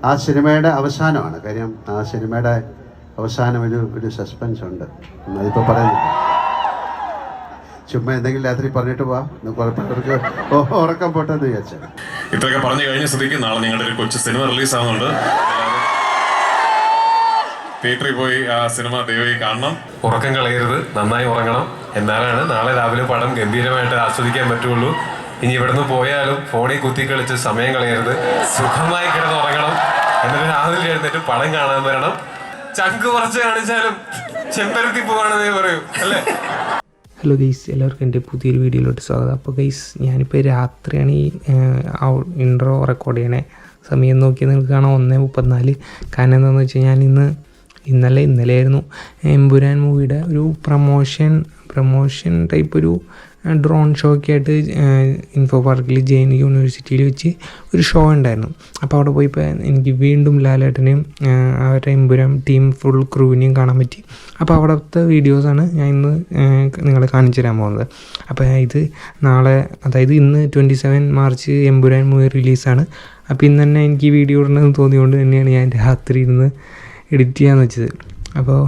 ആ സിനിമയുടെ അവസാനമാണ്. കാര്യം ആ സിനിമയുടെ അവസാനം ഒരു സസ്പെൻസ് ഉണ്ട്. അതിപ്പോൾ പറയുന്നില്ല. ചുമ്മാ എന്തെങ്കിലും രാത്രി പറഞ്ഞിട്ട് പോവാ, കുഴപ്പമില്ലവർക്ക് ഉറക്കം പോട്ടെന്ന് വിചാരിച്ചത്. ഇത്രയൊക്കെ പറഞ്ഞു കഴിഞ്ഞ സ്ഥിതിക്ക് നാളെ നിങ്ങളുടെ ഒരു കൊച്ചു സിനിമ റിലീസ് ആവുന്നുണ്ട്. തിയേറ്ററിൽ പോയി ആ സിനിമ ദയവായി കാണണം. ഉറക്കം കളയരുത്, നന്നായി ഉറങ്ങണം. എന്നാലാണ് നാളെ രാവിലെ പടം ഗംഭീരമായിട്ട് ആസ്വദിക്കാൻ പറ്റുള്ളൂ. ഇനി ഇവിടുന്ന് പോയാലും ഫോണിൽ കുത്തിക്കളിച്ച് സമയം കളയരുത്, സുഖമായി കിടന്നുറങ്ങണം. എന്നിട്ട് രാവിലെ എഴുന്നേറ്റ് പടം കാണാൻ വരണം. ചങ്ക് കുറച്ച് കാണിച്ചാലും ചെമ്പരത്തി പോവാണെന്നേ പറയൂ, അല്ലേ? ഹലോ ഗൈസ്, എല്ലാവർക്കും എൻ്റെ പുതിയൊരു വീഡിയോയിലോട്ട് സ്വാഗതം. അപ്പോൾ ഗൈസ്, ഞാനിപ്പോൾ രാത്രിയാണ് ഈ ഇൻട്രോ റെക്കോർഡ് ചെയ്യണേ. സമയം നോക്കിയാൽ നിങ്ങൾക്ക് കാണാം 1:34. കാരണം എന്താണെന്ന് വെച്ച് കഴിഞ്ഞാൽ ഇന്നലെയായിരുന്നു എമ്പുരാൻ മൂവിയുടെ ഒരു പ്രമോഷൻ ടൈപ്പ് ഒരു ഡ്രോൺ ഷോ ഒക്കെ ആയിട്ട് ഇൻഫോ പാർക്കിൽ ജെയിൻ യൂണിവേഴ്സിറ്റിയിൽ വെച്ച് ഒരു ഷോ ഉണ്ടായിരുന്നു. അപ്പോൾ അവിടെ പോയിപ്പോൾ എനിക്ക് വീണ്ടും ലാലേട്ടനെയും അവരുടെ എമ്പുരാൻ ടീം ഫുൾ ക്രൂവിനെയും കാണാൻ പറ്റി. അപ്പോൾ അവിടുത്തെ വീഡിയോസാണ് ഞാൻ ഇന്ന് നിങ്ങളെ കാണിച്ചു തരാൻ പോകുന്നത്. അപ്പോൾ ഇത് നാളെ, അതായത് ഇന്ന് 27 മാർച്ച് എമ്പുരാൻ മൂവി റിലീസാണ്. അപ്പോൾ ഇന്ന് തന്നെ എനിക്ക് ഈ വീഡിയോ ഇടണമെന്ന് തോന്നിയതുകൊണ്ട് തന്നെയാണ് ഞാൻ രാത്രി ഇരുന്ന് എഡിറ്റ് ചെയ്യാമെന്ന് വെച്ചത്. അപ്പോൾ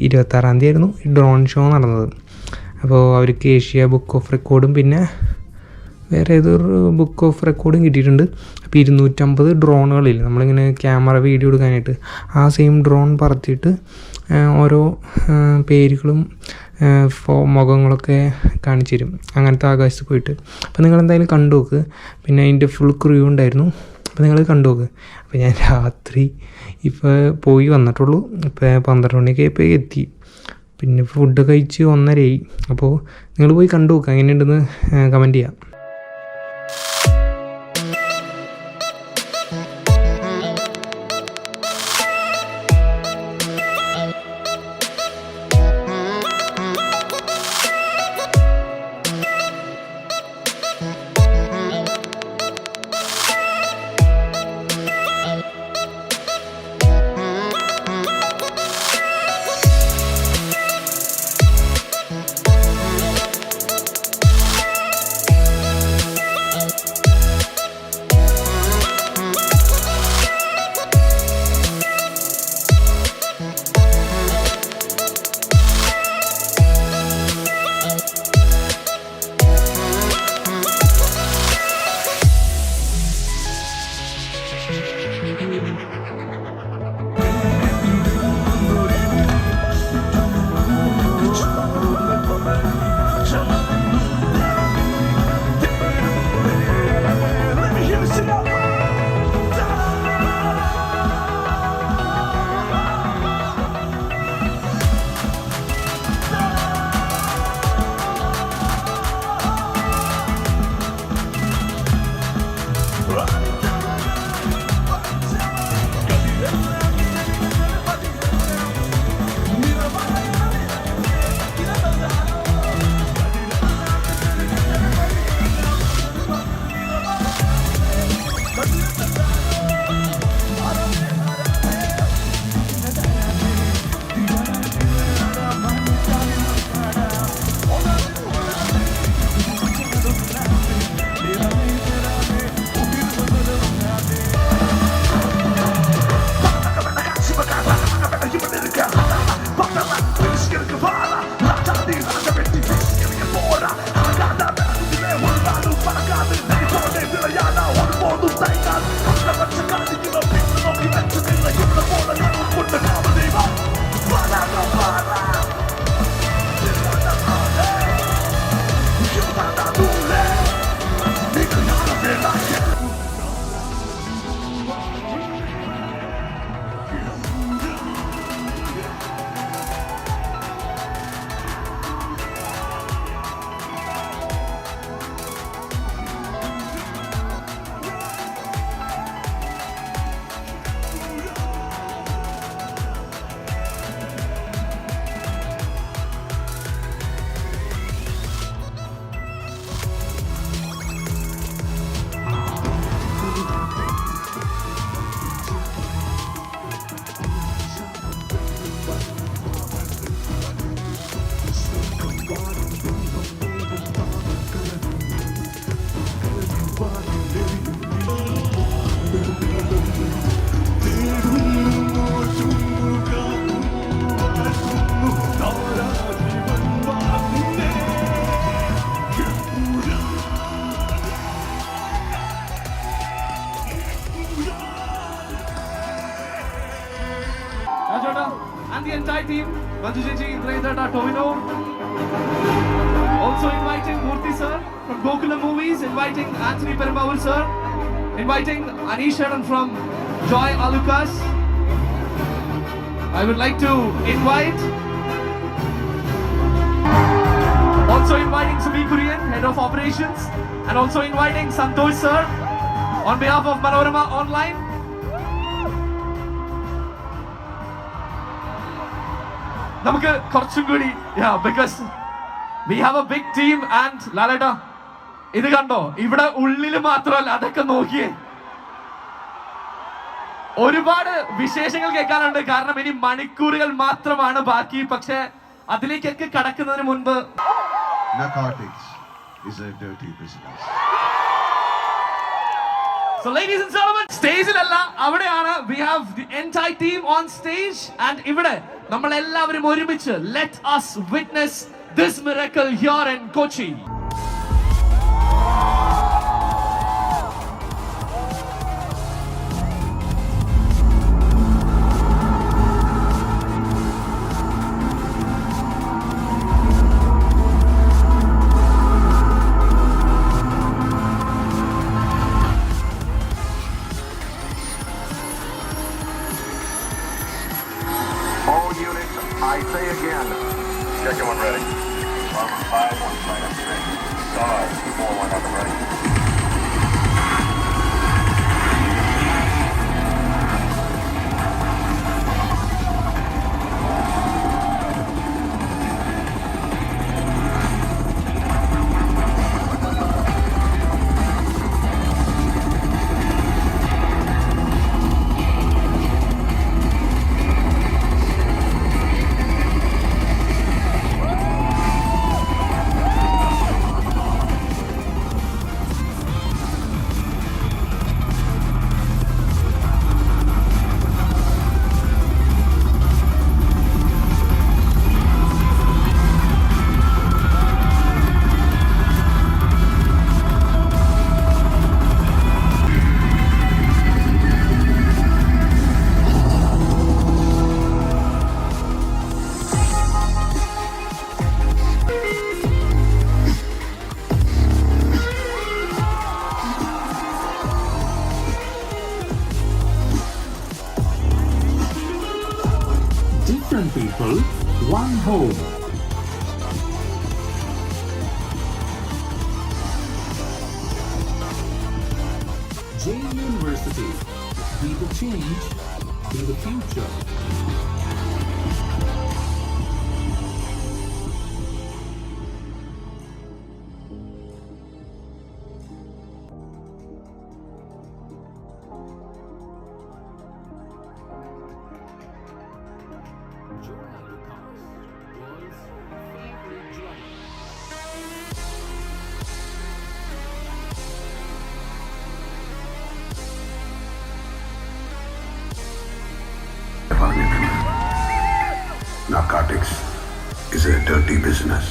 26-ാം തീയതി ആയിരുന്നു ഈ ഡ്രോൺ ഷോ നടന്നത്. അപ്പോൾ അവർക്ക് ഏഷ്യ ബുക്ക് ഓഫ് റെക്കോർഡും പിന്നെ വേറെ ഏതൊരു ബുക്ക് ഓഫ് റെക്കോർഡും കിട്ടിയിട്ടുണ്ട്. അപ്പോൾ 250 ഡ്രോണുകളില്ല, നമ്മളിങ്ങനെ ക്യാമറ വീഡിയോ എടുക്കാനായിട്ട് ആ സെയിം ഡ്രോൺ പറത്തിയിട്ട് ഓരോ പേരുകളും മുഖങ്ങളൊക്കെ കാണിച്ചു തരും അങ്ങനത്തെ ആകാശത്ത് പോയിട്ട്. അപ്പോൾ നിങ്ങളെന്തായാലും കണ്ടു നോക്ക്. പിന്നെ അതിൻ്റെ ഫുൾ ക്രൂ ഉണ്ടായിരുന്നു. അപ്പോൾ നിങ്ങൾ കണ്ടു നോക്ക്. അപ്പോൾ ഞാൻ രാത്രി ഇപ്പോൾ പോയി വന്നിട്ടുള്ളൂ. ഇപ്പോൾ 12 മണിയൊക്കെ ഇപ്പോൾ എത്തി. പിന്നെ ഫുഡ് കഴിച്ച് 1:30 ആയി. അപ്പോൾ നിങ്ങൾ പോയി കണ്ടു നോക്കുക, എങ്ങനെയുണ്ടെന്ന് കമൻറ്റ് ചെയ്യാം. and the entire team. Manju Ji, Indra Tovino. Also inviting Murthy sir from Gokulam Movies, inviting Anthony Perumbavoor sir, inviting Anish Sharan from Joy Alucas. I would like to invite, also inviting Sumi Kurian, Head of Operations, and also inviting Santosh sir on behalf of Manorama Online. നമുക്ക് കുറച്ചും കൂടി because we have a big team and ലാലേട്ടാ ഇത് കണ്ടോ, ഇവിടെ ഉള്ളിൽ മാത്രമല്ല, അതൊക്കെ നോക്കിയേ, ഒരുപാട് വിശേഷങ്ങൾ കേൾക്കാനുണ്ട്. കാരണം ഇനി മണിക്കൂറുകൾ മാത്രമാണ് ബാക്കി. പക്ഷെ അതിലേക്കൊക്കെ കടക്കുന്നതിന് മുൻപ് Narcotics is a dirty business. So ladies and gentlemen, സ്റ്റേജിലല്ല അവിടെയാണ്. We have the entire team on stage and ഇവിടെ നമ്മൾ എല്ലാവരും ഒരുമിച്ച് let us witness this miracle here in Kochi. All units, I say again. Second one ready. Armor 5, 1 flight up ready. Star 4-1 up and ready. Different people, one home. Jain University. Be the change, be the future. Narcotics is a dirty business.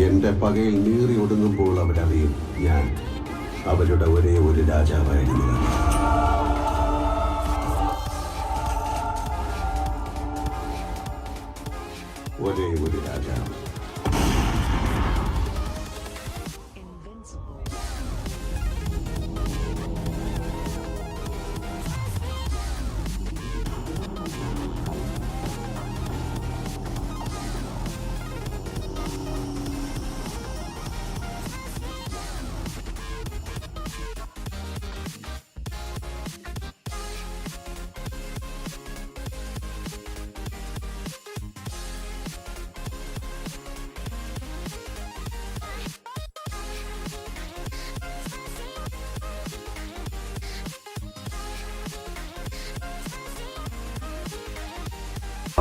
എന്റെ പകയിൽ നീറി ഒടുങ്ങുമ്പോൾ അവരറിയും ഞാൻ അവരുടെ ഒരേ ഒരു രാജാവായിരുന്നു. ഒരേ ഒരു രാജാവ്.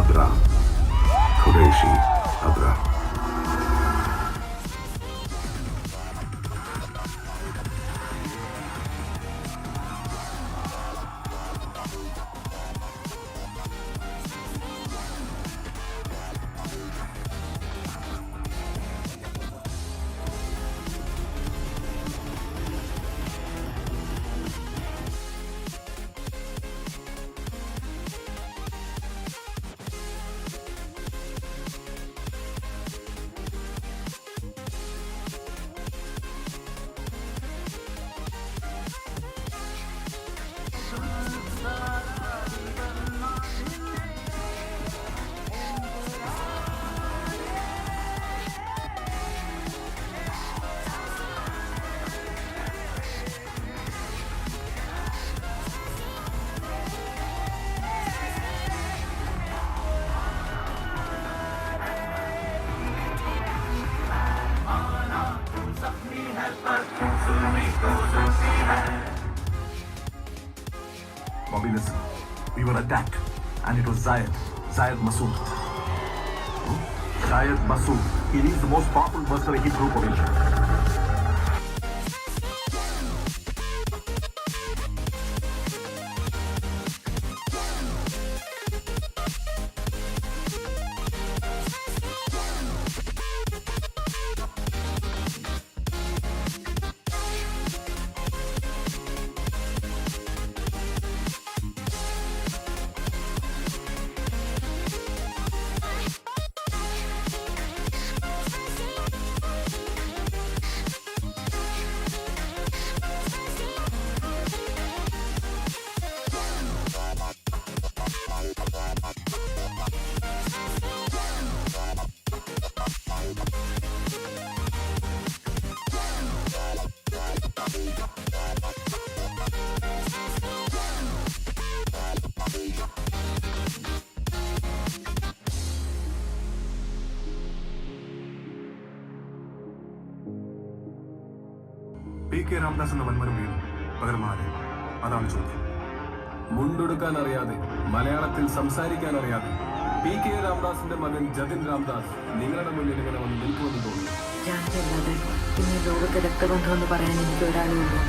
Abra, Qureshi, Abra. we were attacked, and it was Zayed Masood. Zayed Masood. He leads the most powerful mercenary hit group of Asia. PK Ramdas എന്ന വൻമരം വീണു. പകരം ആര്? അതാണ് ചോദ്യം. മുണ്ടെടുക്കാൻ അറിയാതെ, മലയാളത്തിൽ സംസാരിക്കാൻ അറിയാതെ PK രാംദാസിന്റെ മകൻ ജതിൻ രാംദാസ് നിങ്ങളുടെ മുന്നിൽ ഇങ്ങനെ വന്ന് നിൽക്കുമെന്ന് തോന്നുന്നു. ഞാനല്ലാതെ പിന്നെ ലോകത്തെ രക്തബന്ധം എന്ന് പറയാൻ എനിക്ക് ഒരാളേ ഉള്ളൂ.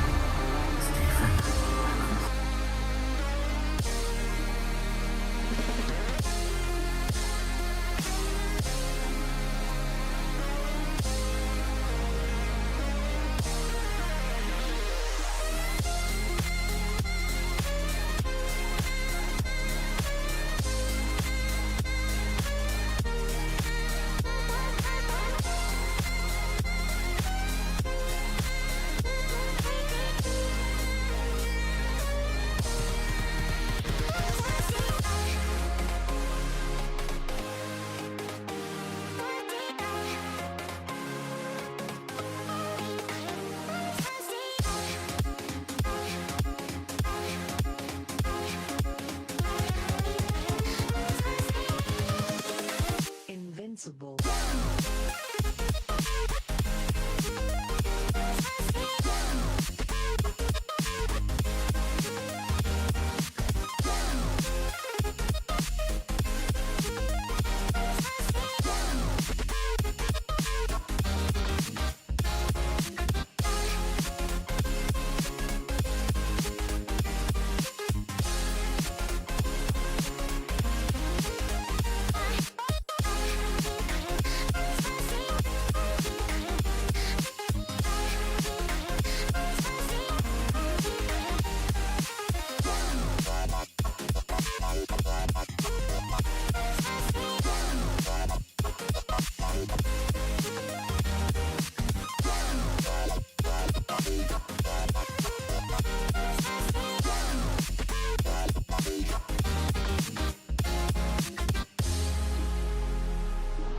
Invincible.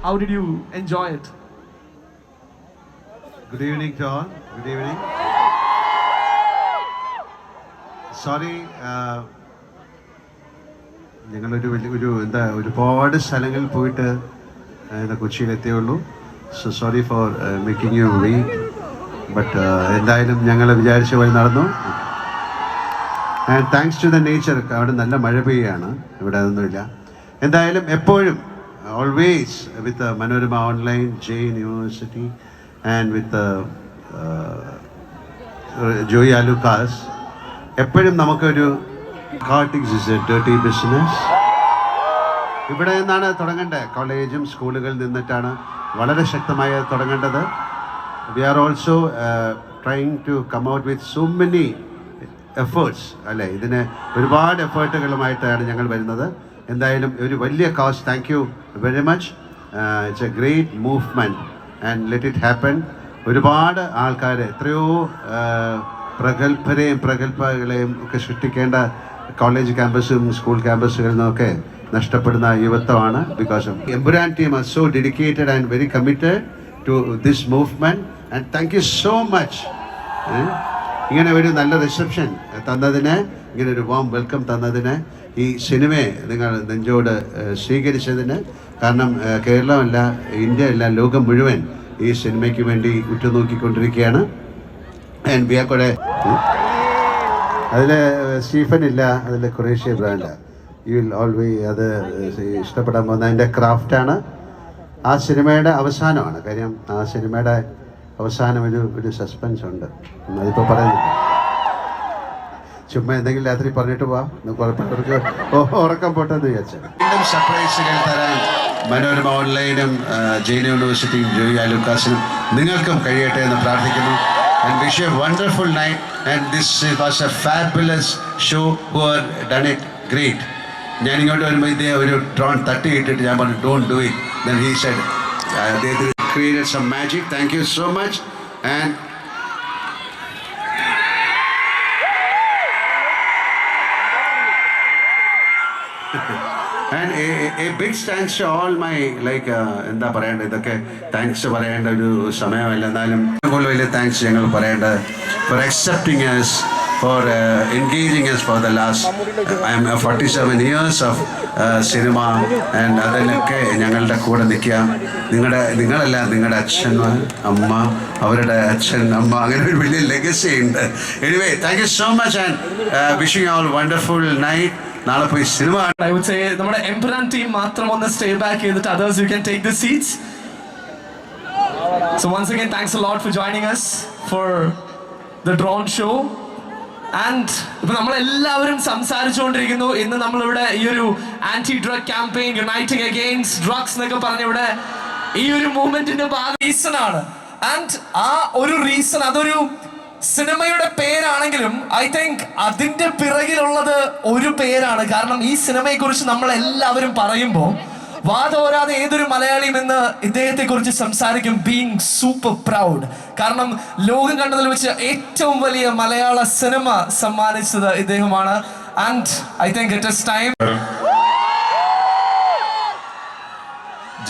How did you enjoy it? Good evening to all. Good evening. Sorry, ഞങ്ങളൊരു ഒരുപാട് സ്ഥലങ്ങളിൽ പോയിട്ട് കൊച്ചിയിലെത്തിയുള്ളൂ. So sorry for making you wait. But എന്തായാലും ഞങ്ങൾ വിചാരിച്ച വഴി നടന്നു. And thanks to the nature. അവിടെ നല്ല മഴ പെയ്യാണ്, ഇവിടെ അതൊന്നുമില്ല. എന്തായാലും എപ്പോഴും always with Manorama Online, Jain University, and with Joey Lucas, എപ്പോഴും നമുക്കൊരു narcotics is a dirty business. ഇവിടെ നിന്നാണ് തുടങ്ങേണ്ടത്. കോളേജും സ്കൂളുകളിൽ നിന്നിട്ടാണ് വളരെ ശക്തമായി തുടങ്ങേണ്ടത്. We are also trying to come out with so many efforts അല്ലേ. ഇതിന് ഒരുപാട് എഫേർട്ടുകളുമായിട്ടാണ് ഞങ്ങൾ വരുന്നത്. എന്തായാലും ഒരു വലിയ cause. Thank you very much. It's a great movement and let it happen. ഒരുപാട് ആൾക്കാർ, എത്രയോ പ്രഗത്ഭരെയും പ്രഗത്ഭകളെയും ഒക്കെ സൃഷ്ടിക്കേണ്ട കോളേജ് ക്യാമ്പസും സ്കൂൾ ക്യാമ്പസുകളിൽ നിന്നൊക്കെ നഷ്ടപ്പെടുന്ന യുവത്വമാണ്. Because of Empuraan team are so dedicated and very committed to this movement. And thank you so much. ഇങ്ങനെ ഒരു നല്ല റിസപ്ഷൻ തന്നതിന്, ഇങ്ങനെ ഒരു വാം വെൽക്കം തന്നതിന്, ഈ സിനിമയെ നിങ്ങൾ നെഞ്ചോട് സ്വീകരിച്ചതിന്. കാരണം കേരളമല്ല, ഇന്ത്യ അല്ല, ലോകം മുഴുവൻ ഈ സിനിമയ്ക്ക് വേണ്ടി ഉറ്റുനോക്കിക്കൊണ്ടിരിക്കുകയാണ്. ആൻഡ് വി ആർ കൂടെ അതിൽ സ്റ്റീഫൻ ഇല്ല, അതിൽ ഖുറേഷി ഇബ്രാഹിമില്ല. യു വിൽ ഓൾവേസ് അത് ഇഷ്ടപ്പെടാൻ പോകുന്ന അതിൻ്റെ ക്രാഫ്റ്റാണ്. ആ സിനിമയുടെ അവസാനമാണ്. കാര്യം ആ സിനിമയുടെ അവസാനം ഒരു സസ്പെൻസ് ഉണ്ട്. അതിപ്പോൾ പറയുന്നില്ല, ചുമ്മാ എന്തെങ്കിലും രാത്രി പറഞ്ഞിട്ട് പോവാം, കുഴപ്പമില്ലവർക്ക് ഉറക്കം പോട്ടെന്ന് വിചാരിച്ചു. വീണ്ടും സർപ്രൈസുകൾ തരാൻ മനോരമ ഓൺലൈനും ജെയിൻ യൂണിവേഴ്സിറ്റിയും ജോയി ആലുക്കാസിനും നിങ്ങൾക്കും കഴിയട്ടെ എന്ന് പ്രാർത്ഥിക്കുന്നു. And wish you a wonderful night, and this was a fabulous show. Who have done it great. ഞാൻ ഇങ്ങോട്ട് വരുമ്പോൾ ഇതേ ഒരു ഡ്രോൺ തട്ടി ഇട്ടിട്ട് ഞാൻ പറഞ്ഞു don't do it. Then he said they created some magic. Thank you so much. And a big thanks to all my എന്താ പറയേണ്ടത്, ഇതൊക്കെ താങ്ക്സ് പറയേണ്ട ഒരു സമയമല്ല, എന്നാലും അതുപോലെ വലിയ താങ്ക്സ് ഞങ്ങൾ പറയേണ്ടത് for accepting us, for engaging us for the last 47 years of cinema. And അതിലൊക്കെ ഞങ്ങളുടെ കൂടെ നിൽക്കുക നിങ്ങളല്ല, നിങ്ങളുടെ അച്ഛന്മാർ, അമ്മ, അവരുടെ അച്ഛൻ, അമ്മ, അങ്ങനെ ഒരു വലിയ ലെഗസി ഉണ്ട്. Anyway thank you so much and wishing all wonderful night. നാളെ പോയി സിനിമ. I would say നമ്മുടെ എംപുരാൻ ടീം മാത്രം ഒന്ന് സ്റ്റേ ബാക്ക് ചെയ്തിട്ട് others you can take the seats. So once again thanks a lot for joining us for the drone show. And ഇപ്പൊ നമ്മളെല്ലാവരും സംസാരിച്ചുകൊണ്ടിരിക്കുന്നു. ഇന്ന് നമ്മളിവിടെ ഈ ഒരു anti drug campaign uniting against drugs എന്നൊക്കെ പറഞ്ഞിവിടെ ഈ ഒരു മൂവ്മെന്റിന്റെ റീസൺ ആണ്. ആൻഡ് ആ ഒരു റീസൺ അതൊരു സിനിമയുടെ പേരാണെങ്കിലും ഐ തിങ്ക് അതിന്റെ പിറകിലുള്ളത് ഒരു പേരാണ്. കാരണം ഈ സിനിമയെ കുറിച്ച് നമ്മൾ എല്ലാവരും പറയുമ്പോൾ വാദോരാതെ ഏതൊരു മലയാളിയും ഇന്ന് ഇദ്ദേഹത്തെ കുറിച്ച് സംസാരിക്കും, ബീങ് സൂപ്പർ പ്രൗഡ്. കാരണം ലോകം കണ്ടതിൽ വെച്ച് ഏറ്റവും വലിയ മലയാള സിനിമ സമ്മാനിച്ചത് ഇദ്ദേഹമാണ്. And I think it is time.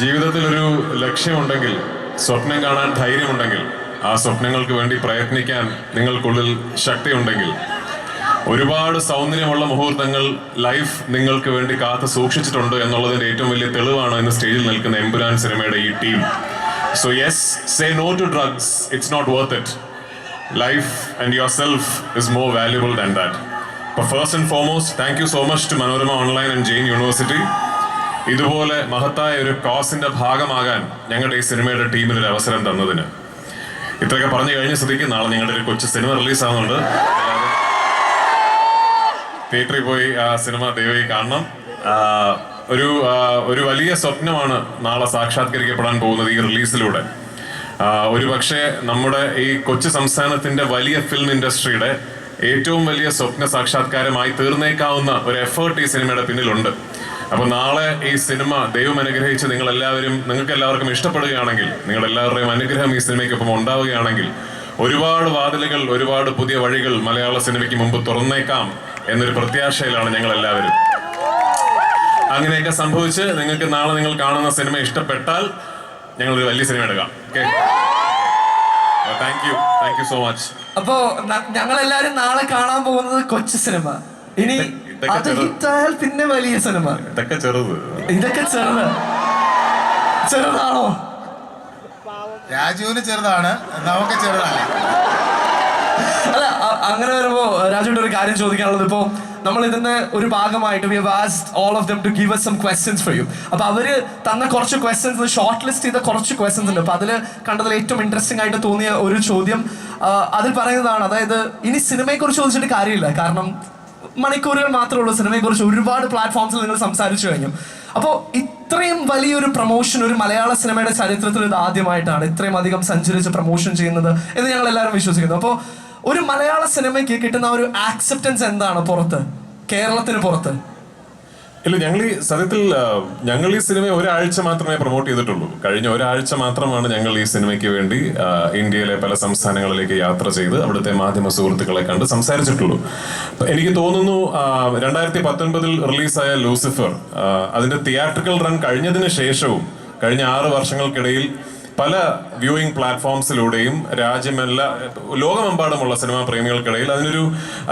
ജീവിതത്തിൽ ഒരു ലക്ഷ്യമുണ്ടെങ്കിൽ, സ്വപ്നം കാണാൻ ധൈര്യമുണ്ടെങ്കിൽ, ആ സ്വപ്നങ്ങൾക്ക് വേണ്ടി പ്രയത്നിക്കാൻ നിങ്ങൾക്കുള്ളിൽ ശക്തിയുണ്ടെങ്കിൽ, ഒരുപാട് സൗന്ദര്യമുള്ള മുഹൂർത്തങ്ങൾ ലൈഫ് നിങ്ങൾക്ക് വേണ്ടി കാത്തു സൂക്ഷിച്ചിട്ടുണ്ട് എന്നുള്ളതിന്റെ ഏറ്റവും വലിയ തെളിവാണ് ഇന്ന് സ്റ്റേജിൽ നിൽക്കുന്ന എമ്പുരാൻ സിനിമയുടെ ഈ team. So yes, say no to drugs, it's not worth it. Life and yourself is more valuable than that. അപ്പോൾ first and foremost thank you so much to Manorama online and Jain university. ഇതുപോലെ മഹത്തായ ഒരു കോസിന്റെ ഭാഗമാകാൻ ഞങ്ങളുടെ ഈ സിനിമയുടെ ടീമിനൊരു അവസരം തന്നതിന്. ഇത്രയൊക്കെ പറഞ്ഞു കഴിഞ്ഞ സ്ഥിതിക്ക് നാളെ ഞങ്ങളുടെ ഒരു കൊച്ചു സിനിമ റിലീസാകുന്നുണ്ട്. തിയേറ്ററിൽ പോയി ആ സിനിമ ദയവായി കാണണം. ഒരു വലിയ സ്വപ്നമാണ് നാളെ സാക്ഷാത്കരിക്കപ്പെടാൻ പോകുന്നത് ഈ റിലീസിലൂടെ. ഒരു പക്ഷേ നമ്മുടെ ഈ കൊച്ചു സംസ്ഥാനത്തിന്റെ വലിയ ഫിലിം ഇൻഡസ്ട്രിയുടെ ഏറ്റവും വലിയ സ്വപ്ന സാക്ഷാത്കാരമായി തീർന്നേക്കാവുന്ന ഒരു എഫേർട്ട് ഈ സിനിമയുടെ പിന്നിലുണ്ട്. അപ്പൊ നാളെ ഈ സിനിമ ദൈവം അനുഗ്രഹിച്ച് നിങ്ങൾക്ക് എല്ലാവർക്കും ഇഷ്ടപ്പെടുകയാണെങ്കിൽ, നിങ്ങളെല്ലാവരുടെയും അനുഗ്രഹം ഈ സിനിമയ്ക്കൊപ്പം ഉണ്ടാവുകയാണെങ്കിൽ, ഒരുപാട് വാതിലുകൾ, ഒരുപാട് പുതിയ വഴികൾ മലയാള സിനിമയ്ക്ക് മുമ്പ് തുറന്നേക്കാം എന്നൊരു പ്രത്യാശയിലാണ് ഞങ്ങൾ എല്ലാവരും. അങ്ങനെയൊക്കെ സംഭവിച്ച് നിങ്ങൾക്ക് നാളെ നിങ്ങൾ കാണുന്ന സിനിമ ഇഷ്ടപ്പെട്ടാൽ ഞങ്ങളൊരു വലിയ സിനിമ എടുക്കാം. Okay, thank you so much. അപ്പോ ഞങ്ങളെല്ലാരും നാളെ കാണാൻ പോകുന്നത് കൊച്ചു സിനിമ. ഇനി അത് ഹിറ്റായാൽ പിന്നെ വലിയ സിനിമ. ഇതൊക്കെ ചെറുത് ചെറുതാണോ? രാജുവിന് ചെറുതാണ്, നമുക്ക് ചെറുതാണ്. അല്ല, അങ്ങനെ വരുമ്പോ രാജുവിന്റെ ഒരു കാര്യം ചോദിക്കാനുള്ളത്, ഇപ്പോ നമ്മൾ ഇതിന്റെ ഒരു ഭാഗമായിട്ട് we have asked all of them to give us some questions for you. അപ്പൊ അവര് തന്ന കുറച്ച് ക്വസ്റ്റ്യൻസ്, ഷോർട്ട് ലിസ്റ്റ് ചെയ്ത കുറച്ച് ക്വസ്റ്റ്യൻസ് ഉണ്ട്. അപ്പൊ അതില് കണ്ടതിൽ ഏറ്റവും ഇൻട്രസ്റ്റിംഗ് ആയിട്ട് തോന്നിയ ഒരു ചോദ്യം അതിൽ പറയുന്നതാണ്, അതായത് ഇനി സിനിമയെ കുറിച്ച് ചോദിച്ചിട്ട് കാര്യമില്ല, കാരണം മണിക്കൂറുകൾ മാത്രമേ ഉള്ളൂ. സിനിമയെ കുറിച്ച് ഒരുപാട് പ്ലാറ്റ്ഫോംസിൽ നിങ്ങൾ സംസാരിച്ചു കഴിഞ്ഞു. അപ്പോൾ ഇത്രയും വലിയൊരു പ്രൊമോഷൻ ഒരു മലയാള സിനിമയുടെ ചരിത്രത്തിൽ ഇത് ആദ്യമായിട്ടാണ് ഇത്രയും അധികം സഞ്ചരിച്ച് പ്രൊമോഷൻ ചെയ്യുന്നത് എന്ന് ഞങ്ങൾ എല്ലാവരും വിശ്വസിക്കുന്നു. അപ്പോൾ ഒരു മലയാള സിനിമയ്ക്ക് കിട്ടുന്ന ഒരു ആക്സെപ്റ്റൻസ് എന്താണ് പുറത്ത്, കേരളത്തിന് പുറത്ത്? ഇല്ല, ഞങ്ങൾ ഈ സിനിമ ഒരാഴ്ച മാത്രമേ പ്രൊമോട്ട് ചെയ്തിട്ടുള്ളൂ. കഴിഞ്ഞ ഒരാഴ്ച മാത്രമാണ് ഞങ്ങൾ ഈ സിനിമയ്ക്ക് വേണ്ടി ഇന്ത്യയിലെ പല സംസ്ഥാനങ്ങളിലേക്ക് യാത്ര ചെയ്ത് അവിടുത്തെ മാധ്യമ സുഹൃത്തുക്കളെ കണ്ട് സംസാരിച്ചിട്ടുള്ളൂ. എനിക്ക് തോന്നുന്നു 2019 റിലീസായ ലൂസിഫർ അതിന്റെ തിയേറ്ററിക്കൽ റൺ കഴിഞ്ഞതിന് ശേഷവും കഴിഞ്ഞ 6 വർഷങ്ങൾക്കിടയിൽ പല വ്യൂയിങ് പ്ലാറ്റ്ഫോംസിലൂടെയും ലോകമെമ്പാടുമുള്ള സിനിമാ പ്രേമികൾക്കിടയിൽ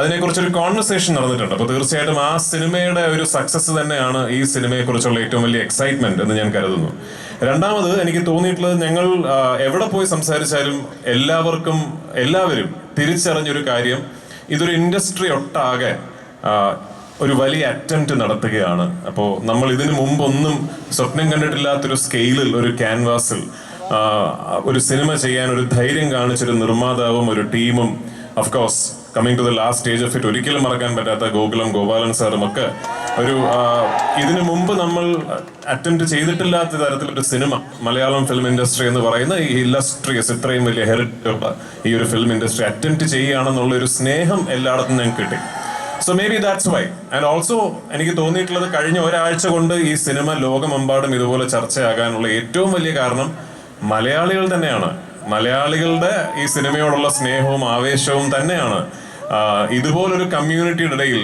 അതിനെക്കുറിച്ചൊരു കോൺവെർസേഷൻ നടന്നിട്ടുണ്ട്. അപ്പോൾ തീർച്ചയായിട്ടും ആ സിനിമയുടെ ഒരു സക്സസ് തന്നെയാണ് ഈ സിനിമയെക്കുറിച്ചുള്ള ഏറ്റവും വലിയ എക്സൈറ്റ്മെന്റ് എന്ന് ഞാൻ കരുതുന്നു. രണ്ടാമത് എനിക്ക് തോന്നിയിട്ടുള്ളത്, ഞങ്ങൾ എവിടെ പോയി സംസാരിച്ചാലും എല്ലാവരും തിരിച്ചറിഞ്ഞൊരു കാര്യം, ഇതൊരു ഇൻഡസ്ട്രി ഒട്ടാകെ ഒരു വലിയ അറ്റംപ്റ്റ് നടത്തുകയാണ്. അപ്പോൾ നമ്മൾ ഇതിനു മുമ്പൊന്നും സ്വപ്നം കണ്ടിട്ടില്ലാത്തൊരു സ്കെയിലിൽ, ഒരു ക്യാൻവാസിൽ ഒരു സിനിമ ചെയ്യാൻ ഒരു ധൈര്യം കാണിച്ചൊരു നിർമ്മാതാവും ഒരു ടീമും, of course coming to the last stage of it, ഒരിക്കലും മറക്കാൻ പറ്റാത്ത ഗോകുലം ഗോപാലൻ സാറും ഒക്കെ ഒരു ഇതിനു മുമ്പ് നമ്മൾ അറ്റംപ്റ്റ് ചെയ്തിട്ടില്ലാത്ത തരത്തിലൊരു സിനിമ മലയാളം ഫിലിം ഇൻഡസ്ട്രി എന്ന് പറയുന്ന ഈ ഇല്ലസ്ട്രിയസ്, ഇത്രയും വലിയ ഹെറിറ്റേജ് ഉള്ള ഈ ഒരു ഫിലിം ഇൻഡസ്ട്രി അറ്റംപ്റ്റ് ചെയ്യുകയാണെന്നുള്ള ഒരു സ്നേഹം എല്ലായിടത്തും ഞങ്ങൾക്ക് കിട്ടി. So may be that's why. And also എനിക്ക് തോന്നിയിട്ടുള്ളത് കഴിഞ്ഞ ഒരാഴ്ച കൊണ്ട് ഈ സിനിമ ലോകമെമ്പാടും ഇതുപോലെ ചർച്ചയാകാനുള്ള ഏറ്റവും വലിയ കാരണം മലയാളികൾ തന്നെയാണ്. മലയാളികളുടെ ഈ സിനിമയോടുള്ള സ്നേഹവും ആവേശവും തന്നെയാണ് ഇതുപോലൊരു കമ്മ്യൂണിറ്റിയുടെ ഇടയിൽ,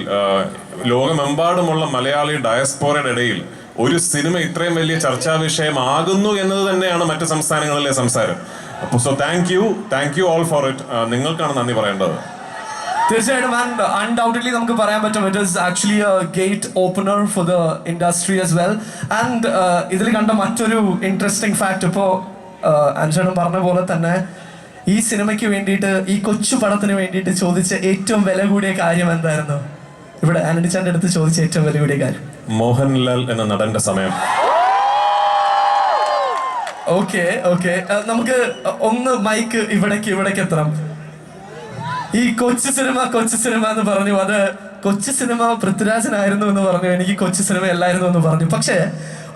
ലോകമെമ്പാടുമുള്ള മലയാളി ഡയസ്പോറയുടെ ഇടയിൽ ഒരു സിനിമ ഇത്രയും വലിയ ചർച്ചാ വിഷയമാകുന്നു എന്നത് തന്നെയാണ് മറ്റ് സംസ്ഥാനങ്ങളിലെ സംസാരം. അപ്പോൾ so thank you all for it. നിങ്ങൾക്കാണ് നന്ദി പറയേണ്ടത്. തീർച്ചയായിട്ടും. ആൻഡ് അൺഡൗട്ടഡ്ലി നമുക്ക് പറയാൻ പറ്റും it is actually a gate opener for the industry as well. And ഇതിൽ കണ്ട മറ്റൊരു ഇൻട്രസ്റ്റിംഗ് ഫാക്ട്, ഇപ്പോൾ അൻഷനും പറഞ്ഞ പോലെ തന്നെ ഈ സിനിമയ്ക്ക് വേണ്ടിയിട്ട്, ഈ കൊച്ചു പടത്തിന് വേണ്ടിയിട്ട് ചോദിച്ച ഏറ്റവും വില കൂടിയ കാര്യം എന്തായിരുന്നു? ഇവിടെ ആന്റണിച്ചാന്റെ അടുത്ത് ചോദിച്ച ഏറ്റവും വില കൂടിയ കാര്യം മോഹൻലാൽ എന്ന നടന്റെ സമയം. ഓക്കെ, നമുക്ക് ഒന്ന് മൈക്ക് ഇവിടേക്ക് എത്തണം. ഈ കൊച്ചു സിനിമ എന്ന് പറഞ്ഞു, അത് കൊച്ചു സിനിമ പൃഥ്വിരാജനായിരുന്നു എന്ന് പറഞ്ഞു, എനിക്ക് കൊച്ചു സിനിമ അല്ലായിരുന്നു എന്ന് പറഞ്ഞു. പക്ഷേ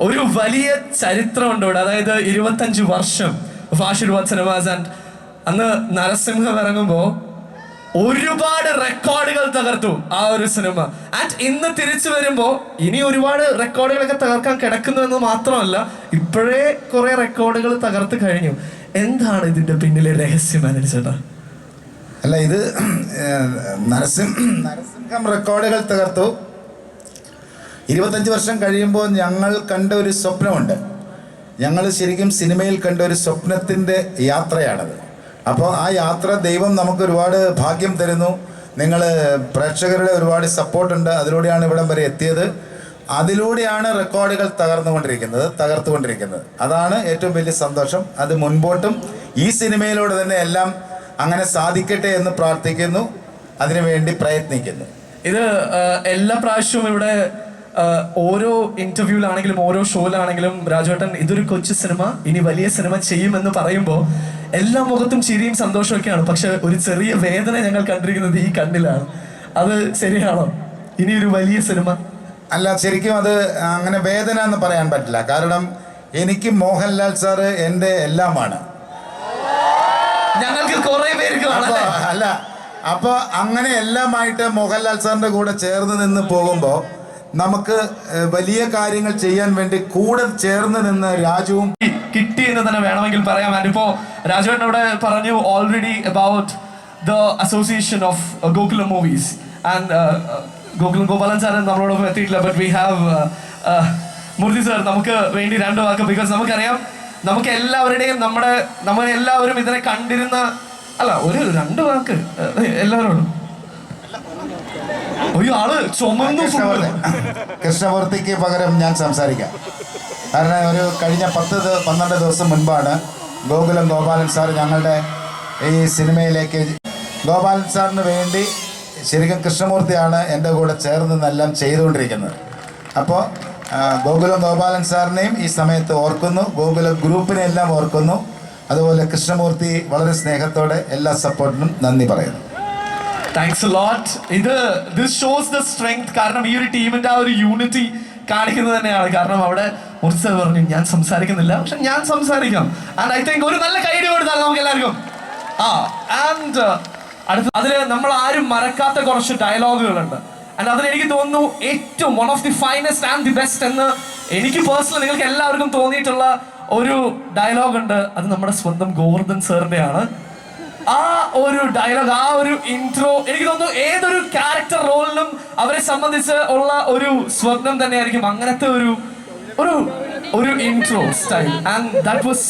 ഒരു വലിയ ചരിത്രമുണ്ട് ഇവിടെ. അതായത് 25 വർഷം ആശീർവാദ് സിനിമാസ്. ആൻഡ് അന്ന് നരസിംഹം ഇറങ്ങുമ്പോൾ ഒരുപാട് റെക്കോർഡുകൾ തകർത്തു ആ ഒരു സിനിമ. ആൻഡ് ഇന്ന് തിരിച്ചു വരുമ്പോൾ ഇനി ഒരുപാട് റെക്കോർഡുകളൊക്കെ തകർക്കാൻ കിടക്കുന്നു എന്ന് മാത്രമല്ല, ഇപ്പോഴേ കുറെ റെക്കോർഡുകൾ തകർത്ത് കഴിഞ്ഞു. എന്താണ് ഇതിന്റെ പിന്നിലെ രഹസ്യം അനുസരിച്ചാ? അല്ല, ഇത് നരസിംഹം റെക്കോർഡുകൾ തകർത്തു. 25 വർഷം കഴിയുമ്പോൾ ഞങ്ങൾ കണ്ട ഒരു സ്വപ്നമുണ്ട്. ഞങ്ങൾ ശരിക്കും സിനിമയിൽ കണ്ട ഒരു സ്വപ്നത്തിൻ്റെ യാത്രയാണത്. അപ്പോൾ ആ യാത്ര ദൈവം നമുക്ക് ഒരുപാട് ഭാഗ്യം തരുന്നു. നിങ്ങൾ പ്രേക്ഷകരുടെ ഒരുപാട് സപ്പോർട്ടുണ്ട്. അതിലൂടെയാണ് ഇവിടം വരെ എത്തിയത്. അതിലൂടെയാണ് റെക്കോർഡുകൾ തകർത്തുകൊണ്ടിരിക്കുന്നത്. അതാണ് ഏറ്റവും വലിയ സന്തോഷം. അത് മുൻപോട്ടും ഈ സിനിമയിലൂടെ തന്നെ എല്ലാം അങ്ങനെ സാധിക്കട്ടെ എന്ന് പ്രാർത്ഥിക്കുന്നു, അതിനുവേണ്ടി പ്രയത്നിക്കുന്നു. ഇത് എല്ലാ പ്രാവശ്യവും ഇവിടെ ഓരോ ഇന്റർവ്യൂലാണെങ്കിലും ഓരോ ഷോയിലാണെങ്കിലും രാജുവേട്ടൻ ഇതൊരു കൊച്ചു സിനിമ, ഇനി വലിയ സിനിമ ചെയ്യുമെന്ന് പറയുമ്പോൾ എല്ലാ മുഖത്തും ചിരിയും സന്തോഷമൊക്കെയാണ്. പക്ഷെ ഒരു ചെറിയ വേദന ഞങ്ങൾ കണ്ടിരിക്കുന്നത് ഈ കണ്ണിലാണ്. അത് ശരിയാണോ? ഇനി ഒരു വലിയ സിനിമ അല്ല, ശരിക്കും അത് അങ്ങനെ വേദന എന്ന് പറയാൻ പറ്റില്ല. കാരണം എനിക്ക് മോഹൻലാൽ സാറ് എൻ്റെ എല്ലാമാണ്. ഞങ്ങൾക്ക് കുറെ പേർക്ക് അല്ല, അപ്പോൾ അങ്ങനെ എല്ലാമായിട്ട് മോഹൻലാൽ സാറിൻ്റെ കൂടെ ചേർന്ന് നിന്ന് പോകുമ്പോൾ നമുക്ക് വലിയ കാര്യങ്ങൾ ചെയ്യാൻ വേണ്ടി കൂടെ ചേർന്ന് നിന്ന് രാജുവും കിട്ടി എന്ന് തന്നെ വേണമെങ്കിൽ പറയാം. ഇപ്പോ രാജുവേട്ടൻ ഇവിടെ പറഞ്ഞു already about the association of Gokulam movies. And Gokulam Gopalan sir നമ്മളോടൊപ്പം എത്തിയിട്ടില്ല. But we have Murthy sir നമുക്ക് വേണ്ടി 2 വാക്ക്. ബിക്കോസ് നമുക്കറിയാം, നമുക്ക് എല്ലാവരുടെയും നമ്മളെല്ലാവരും ഇതിനെ കണ്ടിരുന്ന, അല്ല, ഒരു 2 വാക്ക് എല്ലാവരോടും. ആള് ചുമന്നു. കൃഷ്ണമൂർത്തിക്ക് പകരം ഞാൻ സംസാരിക്കാം. കാരണം ഒരു കഴിഞ്ഞ 10-12 ദിവസം മുൻപാണ് ഗോകുലം ഗോപാലൻ സാർ ഞങ്ങളുടെ ഈ സിനിമയിലേക്ക്, ഗോപാലൻ സാറിന് വേണ്ടി ശരിക്കും കൃഷ്ണമൂർത്തിയാണ് എൻ്റെ കൂടെ ചേർന്ന് നിന്നെല്ലാം ചെയ്തുകൊണ്ടിരിക്കുന്നത്. അപ്പോൾ ഗോകുലം ഗോപാലൻ സാറിനെയും ഈ സമയത്ത് ഓർക്കുന്നു, ഗോകുലം ഗ്രൂപ്പിനെ എല്ലാം ഓർക്കുന്നു. അതുപോലെ കൃഷ്ണമൂർത്തി വളരെ സ്നേഹത്തോടെ എല്ലാ സപ്പോർട്ടിനും നന്ദി പറയുന്നു. Thanks a lot. This shows the strength. കാരണം ഈ ഒരു ടീമിന്റെ ആ ഒരു യൂണിറ്റി കാണിക്കുന്നത് തന്നെയാണ്. കാരണം അവിടെ മൂർത്തി സാർ പറഞ്ഞു ഞാൻ സംസാരിക്കുന്നില്ല, പക്ഷെ ഞാൻ സംസാരിക്കാം. ആൻഡ് ഐ തിങ്ക് ഒരു നല്ല കൈഡി കൊടുത്താൽ നമുക്ക് എല്ലാവർക്കും. ആൻഡ് അതില് നമ്മൾ ആരും മറക്കാത്ത കുറച്ച് ഡയലോഗുകളുണ്ട്. ആൻഡ് അതിൽ എനിക്ക് തോന്നുന്നു ഏറ്റവും one of the finest and the best എന്ന് എനിക്ക് പേഴ്സണലി, നിങ്ങൾക്ക് എല്ലാവർക്കും തോന്നിയിട്ടുള്ള ഒരു ഡയലോഗ് ഉണ്ട്. അത് നമ്മുടെ സ്വന്തം ഗോവർദ്ധൻ സാറിന്റെയാണ്. ആ ഒരു ഡയലോഗ്, ആ ഒരു ഇൻട്രോ, എനിക്ക് തോന്നുന്നു ഏതൊരു ക്യാരക്ടർ റോളിനും അവരെ സംബന്ധിച്ച് ഉള്ള ഒരു സ്വപ്നം തന്നെയായിരിക്കും അങ്ങനത്തെ ഒരു intro style. And that was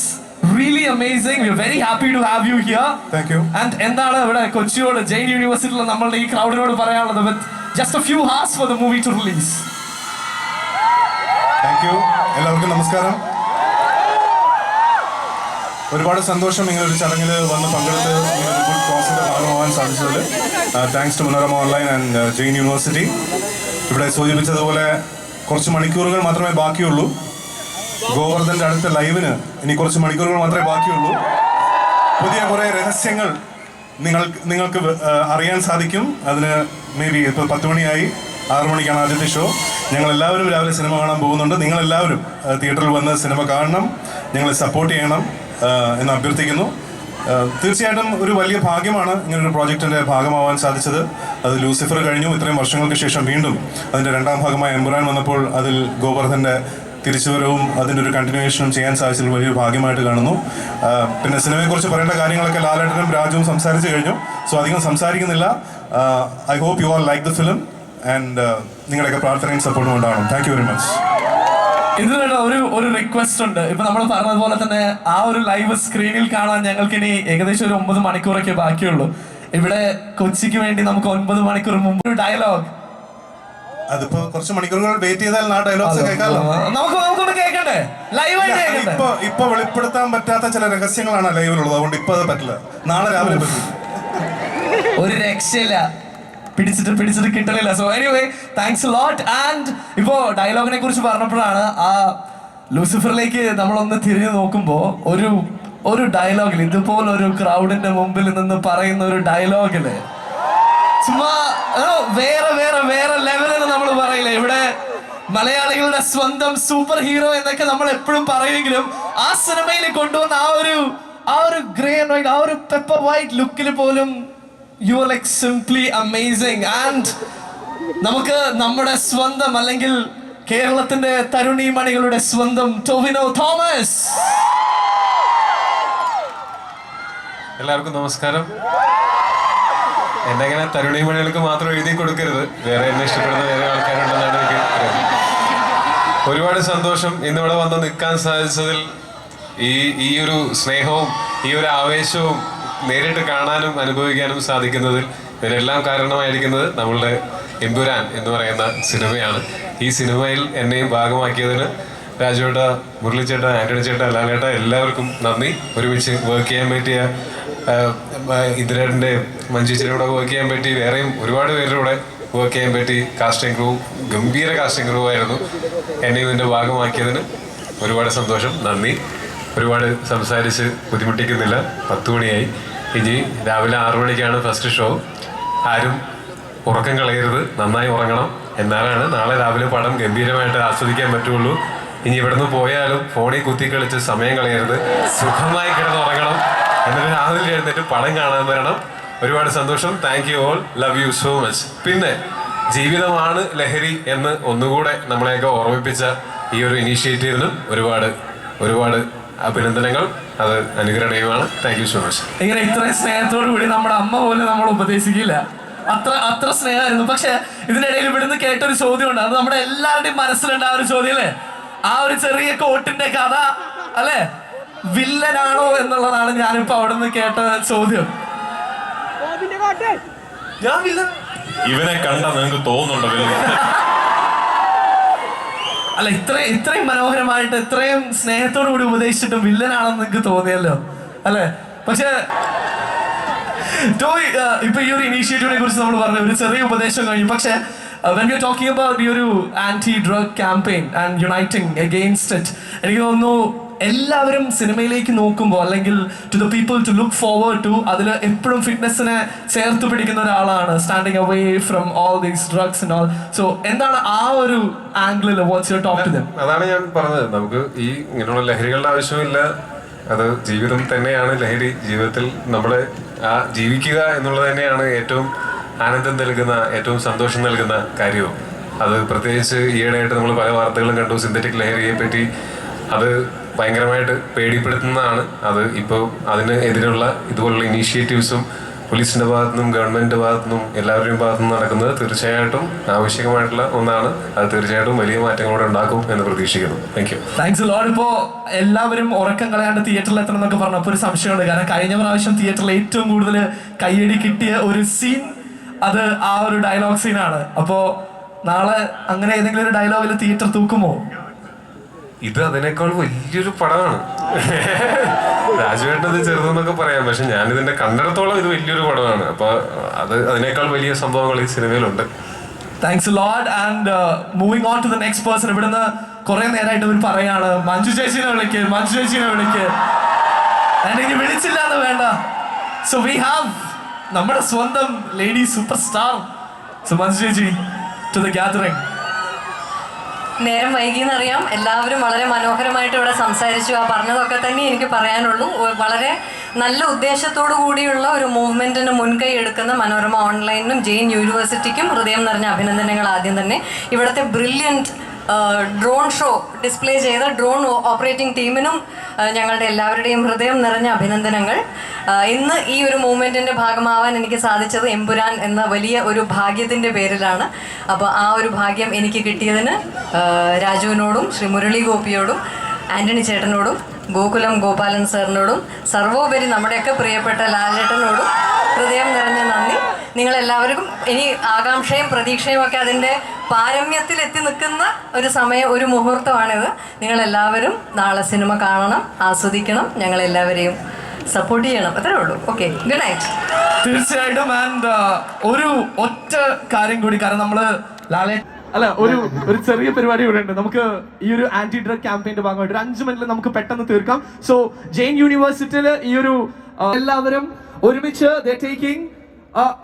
really amazing. We are very happy to have you here. Thank you. And എന്താണ് ഇവിടെ കൊച്ചിയോട്, ജെയിൻ യൂണിവേഴ്സിറ്റിയിലുള്ള നമ്മളുടെ ഈ ക്രൗഡിനോട് പറയാനുള്ളത്? with just a few hours for the movie to release. Thank you. എല്ലാവർക്കും നമസ്കാരം. ഒരുപാട് സന്തോഷം ഇങ്ങനൊരു ചടങ്ങിൽ വന്ന് പങ്കെടുത്ത് ഇങ്ങനൊരു ഗുഡ് കോസിന്റെ ഭാഗമാവാൻ സാധിച്ചതിൽ. Thanks to Manorama online and Jain university. ഇവിടെ സൂചിപ്പിച്ചതുപോലെ കുറച്ച് മണിക്കൂറുകൾ മാത്രമേ ബാക്കിയുള്ളൂ. ഗോവർദ്ധൻ്റെ അടുത്ത ലൈവിന് ഇനി കുറച്ച് മണിക്കൂറുകൾ മാത്രമേ ബാക്കിയുള്ളൂ. പുതിയ കുറേ രഹസ്യങ്ങൾ നിങ്ങൾക്ക് അറിയാൻ സാധിക്കും. അതിന് മേ ബി ഇപ്പോൾ 10 മണിയായി, 6 മണിക്കാണ് ആദ്യത്തെ ഷോ. ഞങ്ങളെല്ലാവരും രാവിലെ സിനിമ കാണാൻ പോകുന്നുണ്ട്. നിങ്ങളെല്ലാവരും തിയേറ്ററിൽ വന്ന് സിനിമ കാണണം, ഞങ്ങളെ സപ്പോർട്ട് ചെയ്യണം എന്ന് അഭ്യർത്ഥിക്കുന്നു. തീർച്ചയായിട്ടും ഒരു വലിയ ഭാഗ്യമാണ് ഇങ്ങനൊരു പ്രോജക്റ്റിൻ്റെ ഭാഗമാവാൻ സാധിച്ചത്. അത് ലൂസിഫർ കഴിഞ്ഞു, ഇത്രയും വർഷങ്ങൾക്ക് ശേഷം വീണ്ടും അതിൻ്റെ 2ാം ഭാഗമായ എമ്പുരാൻ വന്നപ്പോൾ അതിൽ ഗോവർദ്ധൻ്റെ തിരിച്ചുവരവും അതിൻ്റെ ഒരു കണ്ടിന്യൂവേഷനും ചെയ്യാൻ സാധിച്ചതിൽ വലിയൊരു ഭാഗ്യമായിട്ട് കാണുന്നു. പിന്നെ സിനിമയെക്കുറിച്ച് പറയേണ്ട കാര്യങ്ങളൊക്കെ ലാലേട്ടനും രാജുവും സംസാരിച്ചു കഴിഞ്ഞു. സോ അധികം സംസാരിക്കുന്നില്ല. I hope you all like the film and നിങ്ങളുടെയൊക്കെ പ്രാർത്ഥനയും സപ്പോർട്ടും ഉണ്ടാവണം. Thank you very much. ഇതിനുള്ള ഒരു റിക്വസ്റ്റ് ഉണ്ട്. ഇപ്പൊ നമ്മൾ പറഞ്ഞതുപോലെ തന്നെ ആ ഒരു ലൈവ് സ്ക്രീനിൽ കാണാൻ ഞങ്ങൾക്ക് ഇനി ഏകദേശം ഒരു 9 മണിക്കൂറൊക്കെ ബാക്കിയുള്ളൂ. ഇവിടെ കൊച്ചിക്ക് വേണ്ടി നമുക്ക് 9 മണിക്കൂർ മുമ്പ് ഒരു ഡയലോഗ്, അതിപ്പോ കുറച്ച് മണിക്കൂറുകൾ വെയിറ്റ് ചെയ്താൽ ആ ഡയലോഗ്സ് കേൾക്കാമല്ലോ. നമുക്കൊന്ന് കേൾക്കണ്ടേ? ലൈവായിട്ട് ഇപ്പൊ വെളിപ്പെടുത്താൻ പറ്റാത്ത ചില രഹസ്യങ്ങളാണ് ലൈവിലുള്ളത്. അതുകൊണ്ട് ഇപ്പൊ അത് പറ്റില്ല. നാളെ രാവിലെ പറ്റും. ഒരു രക്ഷയില്ല, പിടിച്ചിട്ട് കിട്ടലില്ല. So anyway thanks lot. And ഇപ്പോ ഡയലോഗിനെ കുറിച്ച് പറഞ്ഞപ്പോഴാണ് ആ ലൂസിഫറിലേക്ക് നമ്മളൊന്ന് തിരിഞ്ഞു നോക്കുമ്പോൾ ഒരു ഡയലോഗിൽ, ഇതുപോലൊരു ക്രൗഡിന്റെ മുമ്പിൽ നിന്ന് പറയുന്ന ഒരു ഡയലോഗില് ചുമ്മാ വേറെ ലെവലെന്ന് നമ്മൾ പറയില്ലേ. ഇവിടെ മലയാളികളുടെ സ്വന്തം സൂപ്പർ ഹീറോ എന്നൊക്കെ നമ്മൾ എപ്പോഴും പറയുമെങ്കിലും ആ സിനിമയിൽ കൊണ്ടുവന്ന ആ ഒരു ഗ്രേ ആൻഡ് വൈറ്റ്, ആ ഒരു പെപ്പർ വൈറ്റ് ലുക്കിൽ പോലും you are like simply amazing. And നമുക്ക് നമ്മുടെ സ്വന്തം, അല്ലെങ്കിൽ കേരളത്തിന്റെ തരുണി മണികളുടെ സ്വന്തം ടോവിനോ തോമസ്. എല്ലാവർക്കും നമസ്കാരം. എന്നെ ഇങ്ങനെ തരുണി മണികൾക്ക് മാത്രം എഴുതി കൊടുക്കരുത്, വേറെ എന്നെ ഇഷ്ടപ്പെടുന്ന വേറെ ആൾക്കാരുണ്ടെന്നാണ് എനിക്ക് ഒരുപാട് സന്തോഷം ഇന്നിവിടെ വന്ന് നിൽക്കാൻ സാധിച്ചതിൽ. ഈ ഒരു സ്നേഹവും ഈ ഒരു ആവേശവും നേരിട്ട് കാണാനും അനുഭവിക്കാനും സാധിക്കുന്നതിൽ ഇതിനെല്ലാം കാരണമായിരിക്കുന്നത് നമ്മളുടെ എമ്പുരാൻ എന്ന് പറയുന്ന സിനിമയാണ്. ഈ സിനിമയിൽ എന്നെയും ഭാഗമാക്കിയതിന് രാജുവേട്ട, മുരളിച്ചേട്ട, ആന്റണി ചേട്ട, ലാലേട്ട എല്ലാവർക്കും നന്ദി. ഒരുമിച്ച് വർക്ക് ചെയ്യാൻ പറ്റിയ ഇന്ദിരേട്ടൻ്റെ, മഞ്ജുച്ചിയുടെ വർക്ക് ചെയ്യാൻ പറ്റി, വേറെയും ഒരുപാട് പേരുടെ കൂടെ വർക്ക് ചെയ്യാൻ പറ്റി. കാസ്റ്റിംഗ് ക്രൂ ഗംഭീര കാസ്റ്റിംഗ് ക്രൂ ആയിരുന്നു. എന്നെയും ഇതിൻ്റെ ഭാഗമാക്കിയതിന് ഒരുപാട് സന്തോഷം, നന്ദി. ഒരുപാട് സംസാരിച്ച് ബുദ്ധിമുട്ടിക്കുന്നില്ല, 10 മണിയായി. ഇനി രാവിലെ 6 മണിക്കാണ് ഫസ്റ്റ് ഷോ. ആരും ഉറക്കം കളയരുത്, നന്നായി ഉറങ്ങണം. എന്നാലാണ് നാളെ രാവിലെ പടം ഗംഭീരമായിട്ട് ആസ്വദിക്കാൻ പറ്റുള്ളൂ. ഇനി ഇവിടുന്ന് പോയാലും ഫോണിൽ കുത്തിക്കളിച്ച് സമയം കളയരുത്, സുഖമായി കിടന്നുറങ്ങണം. എന്നിട്ട് രാവിലെ എഴുന്നേറ്റ് പടം കാണാൻ വരണം. ഒരുപാട് സന്തോഷം. Thank you all, love you so much. പിന്നെ ജീവിതമാണ് ലഹരി എന്ന് ഒന്നുകൂടെ നമ്മളെയൊക്കെ ഓർമ്മിപ്പിച്ച ഈ ഒരു ഇനീഷ്യേറ്റീവിനും ഒരുപാട് അഭിനന്ദനങ്ങൾ. അത് അനുഗ്രഹീയമാണ്. Thank you so much. ഇങ്ങനെ ഇത്രയും സ്നേഹത്തോടു കൂടി നമ്മുടെ അമ്മ പോലും നമ്മൾ ഉപദേശിക്കില്ല, അത്ര സ്നേഹമായിരുന്നു. പക്ഷെ ഇതിനിടയിൽ ഇവിടുന്ന് കേട്ടൊരു ചോദ്യമുണ്ട്. അത് നമ്മുടെ എല്ലാവരുടെയും മനസ്സിലുണ്ട്. ആ ഒരു ചോദ്യം അല്ലേ, ആ ഒരു ചെറിയ കോട്ടിന്റെ കഥ അല്ലെ, വില്ലനാണോ എന്നുള്ളതാണ് ഞാനിപ്പോ അവിടെ നിന്ന് കേട്ട ചോദ്യം. ഞാൻ വില്ലൻ? ഇവനെ കണ്ടാ നിങ്ങൾക്ക് തോന്നുന്നുണ്ടോ? അല്ല, ഇത്രയും മനോഹരമായിട്ട് ഇത്രയും സ്നേഹത്തോടു കൂടി ഉപദേശിച്ചിട്ടും വില്ലനാണെന്ന് നിങ്ങൾക്ക് തോന്നിയല്ലോ അല്ലെ. പക്ഷെ ടോയ്, ഇപ്പൊ ഈ ഒരു ഇനീഷ്യേറ്റീവിനെ കുറിച്ച് നമ്മൾ പറഞ്ഞു, ഒരു ചെറിയ ഉപദേശം കഴിഞ്ഞു. പക്ഷെ when we are talking about ഈ ഒരു anti-drug campaign and uniting against it, എനിക്ക് തോന്നുന്നു എല്ലാവരും സിനിമയിലേക്ക് നോക്കുമ്പോൾ, അല്ലെങ്കിൽ to the people to look forward to, അതിൽ എപ്പോഴും ഫിറ്റ്നസിനെ ചേർത്ത് പിടിക്കുന്ന ഒരാളാണ്, standing away from all these drugs and all. So എന്താണ് ആ ഒരു ആംഗിളിൽ what's your talk to them? അതാണ് ഞാൻ പറഞ്ഞത്, നമുക്ക് ഈ ഇങ്ങനെയുള്ള ലഹരികളുടെ ആവശ്യമില്ല. അത് ജീവിതം തന്നെയാണ് ലഹരി. ജീവിതത്തിൽ നമ്മളെ ജീവിക്കുക എന്നുള്ളത് തന്നെയാണ് ഏറ്റവും ആനന്ദം നൽകുന്ന, ഏറ്റവും സന്തോഷം നൽകുന്ന കാര്യവും. അത് പ്രത്യേകിച്ച് ഈയിടെയായിട്ട് നമ്മൾ പല വാർത്തകളും കണ്ടു സിന്തറ്റിക് ലഹരിയെ പറ്റി. അത് ഭയങ്കരമായിട്ട് പേടിപ്പെടുത്തുന്നതാണ്. അത് ഇപ്പോൾ അതിന് എതിരുള്ള ഇതുപോലുള്ള ഇനീഷ്യേറ്റീവ്സും പോലീസിൻ്റെ ഭാഗത്തുനിന്നും ഗവൺമെൻറ്റിൻ്റെ ഭാഗത്തുനിന്നും എല്ലാവരുടെയും ഭാഗത്തുനിന്നും നടക്കുന്നത് തീർച്ചയായിട്ടും ആവശ്യമായിട്ടുള്ള ഒന്നാണ്. അത് തീർച്ചയായിട്ടും വലിയ മാറ്റങ്ങളോടെ ഉണ്ടാക്കും എന്ന് പ്രതീക്ഷിക്കുന്നു. Thank you. Thanks lot. ഇപ്പോൾ എല്ലാവരും ഉറക്കം കളയാണ്ട് തിയേറ്ററിൽ എത്തണം എന്നൊക്കെ പറഞ്ഞപ്പോൾ ഒരു സംശയമുണ്ട്. കാരണം കഴിഞ്ഞ പ്രാവശ്യം തിയേറ്ററിൽ ഏറ്റവും കൂടുതൽ കയ്യടി കിട്ടിയ ഒരു സീൻ അത് ആ ഒരു ഡയലോഗ് സീനാണ്. അപ്പോൾ നാളെ അങ്ങനെ ഏതെങ്കിലും ഒരു ഡയലോഗിൽ തിയേറ്റർ തൂക്കുമോ? ഇത് അതിനേക്കാൾ വലിയൊരു പടമാണ്. രാജുവേട്ടത് ചെറുതെന്നൊക്കെ പറയാം, പക്ഷെ ഞാനിതിന്റെ കണ്ടിടത്തോളം ഇത് വലിയൊരു പടമാണ്. അപ്പൊ അതിനേക്കാൾ വലിയ സംഭവങ്ങൾ ഈ സിനിമയിലുണ്ട്. Thanks a lot. And moving on to the next person. ഇവിടുന്ന് കുറെ നേരമായിട്ട് ഇവർ പറയാണ് മഞ്ജു ചേച്ചീനെ വിളിക്ക്. ആൻഡ് ഇനി വിളിച്ചില്ല എന്ന് വേണ്ട. സോ വി ഹാവ് നമ്മുടെ സ്വന്തം lady super star. So Manju ചേച്ചി ടു ദ ഗ്യാദറിംഗ്. നേരം വൈകിയെന്നറിയാം. എല്ലാവരും വളരെ മനോഹരമായിട്ട് ഇവിടെ സംസാരിച്ചു. ആ പറഞ്ഞതൊക്കെ തന്നെ എനിക്ക് പറയാനുള്ളൂ. വളരെ നല്ല ഉദ്ദേശത്തോടു കൂടിയുള്ള ഒരു മൂവ്മെൻറ്റിന് മുൻകൈ എടുക്കുന്ന മനോരമ ഓൺലൈനും ജെയിൻ യൂണിവേഴ്സിറ്റിക്കും ഹൃദയം നിറഞ്ഞ അഭിനന്ദനങ്ങൾ. ആദ്യം തന്നെ ഇവിടുത്തെ ബ്രില്യൻറ്റ് ഡ്രോൺ ഷോ ഡിസ്പ്ലേ ചെയ്ത ഡ്രോൺ ഓപ്പറേറ്റിംഗ് ടീമിനും ഞങ്ങളുടെ എല്ലാവരുടെയും ഹൃദയം നിറഞ്ഞ അഭിനന്ദനങ്ങൾ. ഇന്ന് ഈ ഒരു മൂവ്മെൻറ്റിൻ്റെ ഭാഗമാവാൻ എനിക്ക് സാധിച്ചത് എമ്പുരാൻ എന്ന വലിയ ഒരു ഭാഗ്യത്തിൻ്റെ പേരിലാണ്. അപ്പോൾ ആ ഒരു ഭാഗ്യം എനിക്ക് കിട്ടിയതിന് രാജുവിനോടും ശ്രീ മുരളി ഗോപിയോടും ആൻ്റണി ചേട്ടനോടും ഗോകുലം ഗോപാലൻ സാറിനോടും സർവോപരി നമ്മുടെയൊക്കെ പ്രിയപ്പെട്ട ലാലേട്ടനോടും ഹൃദയം നിറഞ്ഞ നന്ദി. നിങ്ങളെല്ലാവർക്കും ഇനി ആകാംക്ഷയും പ്രതീക്ഷയും ഒക്കെ അതിൻ്റെ പാരമ്യത്തിൽ എത്തി നിൽക്കുന്ന ഒരു മുഹൂർത്തമാണിത്. നിങ്ങളെല്ലാവരും നാളെ സിനിമ കാണണം, ആസ്വദിക്കണം, ഞങ്ങളെല്ലാവരെയും സപ്പോർട്ട് ചെയ്യണം. അത്രേ ഉള്ളൂ. Okay, good night. തീർച്ചയായിട്ടും. ആൻഡ് ഒരു ഒറ്റ കാര്യം കൂടി, കാരണം നമ്മള് ഒരു ചെറിയ പരിപാടി ഇവിടെ ഉണ്ട്. നമുക്ക് ഈ ഒരു ആന്റി ഡ്രഗ് ക്യാമ്പയിന്റെ ഭാഗമായിട്ട് ഒരു 5 മിനിറ്റിൽ നമുക്ക് പെട്ടെന്ന് തീർക്കാം. സോ ജെയിൻ യൂണിവേഴ്സിറ്റിയിൽ ഈ ഒരു എല്ലാവരും ഒരുമിച്ച് they're taking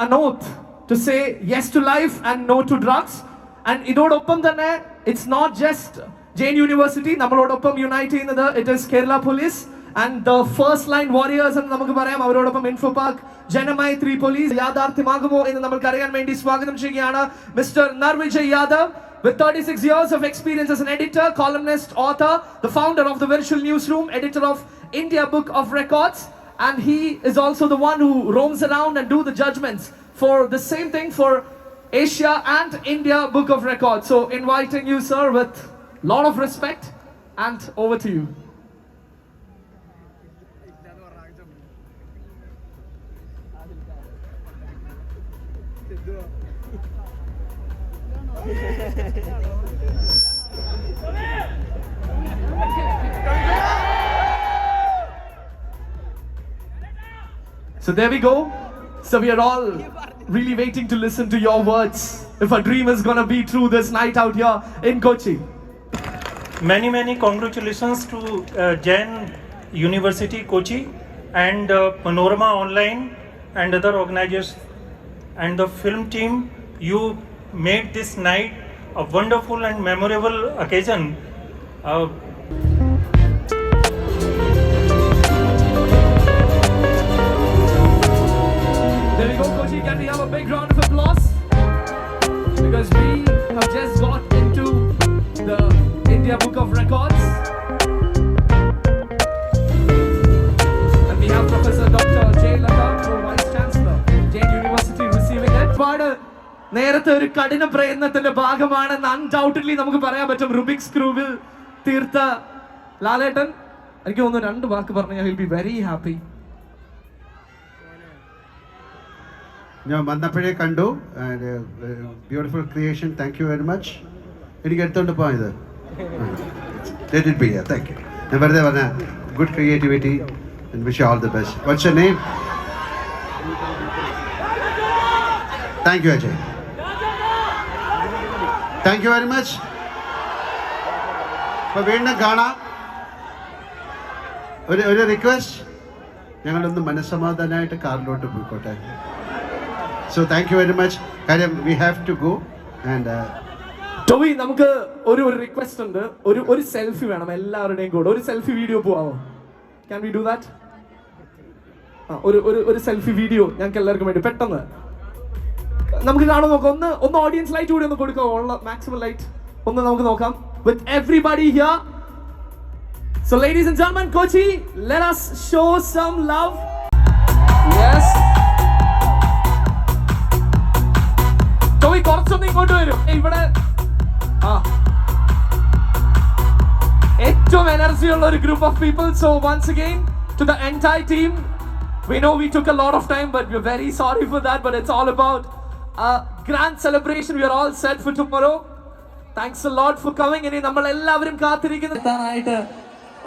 an oath to say yes to life and no to drugs. And ഇതോടൊപ്പം തന്നെ it's not just Jain university, നമ്മളോടൊപ്പം യുണൈറ്റ് ചെയ്യുന്നത് it is Kerala police and the first line warriors എന്ന് നമുക്ക് പറയാം. അവരോടൊപ്പം ഇൻഫോ പാർക്ക്, ജനമൈ 3 പോലീസ് യാഥാർത്ഥ്യമാകുമോ എന്ന് നമുക്ക് അറിയാൻ വേണ്ടി സ്വാഗതം ചെയ്യുകയാണ് mister Narvijay Yadav. With 36 years of experience as an editor, columnist, author, the founder of the Virtual Newsroom, editor of India Book of Records, and he is also the one who roams around and do the judgments for the same thing for Asia and India Book of Records. So inviting you, sir, with lot of respect, and over to you. So there we go. So we are all really waiting to listen to your words. If our dream is gonna be true this night out here in Kochi. Many congratulations to Jain University Kochi and Panorama Online and other organizers and the film team. You made this night a wonderful and memorable occasion. There we go, Kochi. Can we have a big round of applause? Because we have just got into the India Book of Records. And we have Professor Dr. J. Lata, Vice Chancellor, Jain University, receiving it. നേരത്തെ ഒരു കഠിന പ്രയത്നത്തിന്റെ ഭാഗമാണെന്ന് undoubtedly നമുക്ക് പറയാൻ പറ്റും. Rubik's ക്യൂബിൽ തീർത്ത ലാലേട്ടൻ, എനിക്ക് തോന്നുന്നു 2 വാക്ക് പറഞ്ഞാൽ വിൽ ബി വെരി ഹാപ്പി. ഞാൻ വന്നപ്പോഴേ കണ്ടു. Beautiful creation. Thank you very much. എനിക്ക് എടുത്തോണ്ട് പോയത് താങ്ക് യു. ഞാൻ വെറുതെ പറഞ്ഞ good creativity and wish all the best. What's your name? Thank you Ajay. Thank you very much. അപ്പോൾ വീണ്ടും കാണാം. ഒരു റിക്വസ്റ്റ്, ഞങ്ങളൊന്ന് മനസ്സമാധാനമായിട്ട് കാറിലോട്ട് പോയിക്കോട്ടെ. So thank you very much. കാര്യം we have to go and ടോവി, നമുക്ക് ഒരു റിക്വസ്റ്റ് ഉണ്ട്. ഒരു സെൽഫി വേണം എല്ലാവരുടെയും കൂടെ. ഒരു സെൽഫി വീഡിയോ പോവാമോ? Can we do that? ഒരു സെൽഫി വീഡിയോ ഞങ്ങൾക്ക് എല്ലാവർക്കും വേണ്ടി പെട്ടെന്ന് നമുക്ക് കാണാൻ നോക്കാം. ഒന്ന് ഓഡിയൻസ് ലൈറ്റ് കൂടി ഒന്ന് കൊടുക്കാം. ഉള്ള മാക്സിമം ലൈറ്റ് ഒന്ന് നമുക്ക് നോക്കാം. With everybody here. So ladies and gentlemen, Kochi, let us show some love. Yes. ടോവി കുറച്ചൊന്നും ഇങ്ങോട്ട് വരും. ഇവിടെ ഏറ്റവും എനർജി ഉള്ള ഒരു group of people. So once again to the entire team, we know we took a lot of time, but we're very sorry for that. But it's all about a grand celebration. We are all set for tomorrow. Thanks a lot for coming. ഇനി നമ്മൾ എല്ലാവരും കാത്തിരിക്കുന്നതായിട്ട്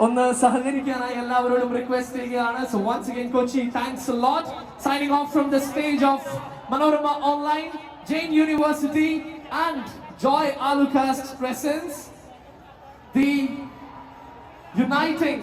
ഒന്ന് സഹകരിക്കാനായി എല്ലാവരോടും request ചെയ്യുകയാണ്. So once again, Kochi, thanks a lot. Signing off from the stage of Manorama Online, Jain University, and Joy Alucast's presence, the uniting